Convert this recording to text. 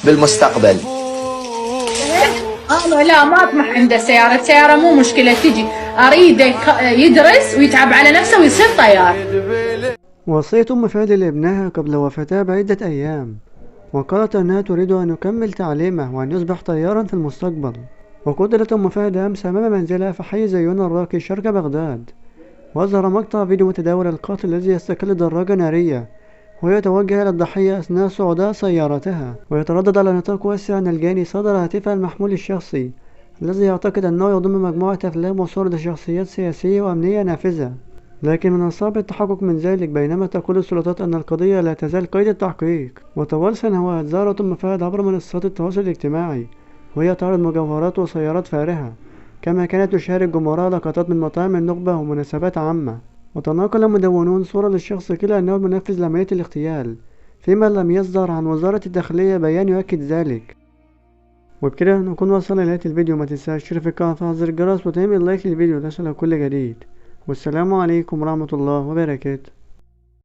بالمستقبل. أنا لا ما أطمح عنده سيارة مو مشكلة تجي، أريده يدرس ويتعب على نفسه ويصير طيار. وصية أم فادي لابنها قبل وفاتها بعدة أيام، وقالت أنها تريد أن يكمل تعليمه وأن يصبح طيارا في المستقبل. وقتلت أم فادي أمس أمام منزلها في حي زيون الراقي شرق بغداد. وأظهر مقطع فيديو متداول القاتل الذي يستقل دراجة نارية ويتوجه إلى الضحية أثناء صعودها سيارتها، ويتردد على نطاق واسع أن الجاني صدر هاتفها المحمول الشخصي الذي يعتقد أنه يضم مجموعة أفلام وصور لشخصيات سياسية وأمنية نافذة. لكن من الصعب التحقق من ذلك، بينما تقول السلطات أن القضية لا تزال قيد التحقيق. وطوال سنوات ظهرت أم فهد عبر منصات التواصل الاجتماعي وهي تعرض مجوهرات وسيارات فارهة، كما كانت تشارك جمهورها لقطات من مطاعم النخبة ومناسبات عامة. وتناقل مدونون صورة للشخص قيل أنه المنفذ لعملية الاغتيال، فيما لم يصدر عن وزارة الداخلية بيان يؤكد ذلك. وبكده نكون وصلنا لنهاية الفيديو. ما تنساش تشترك في القناة وتفعل زر الجرس وتعمل لايك للفيديو لتصلك كل جديد. والسلام عليكم ورحمة الله وبركاته.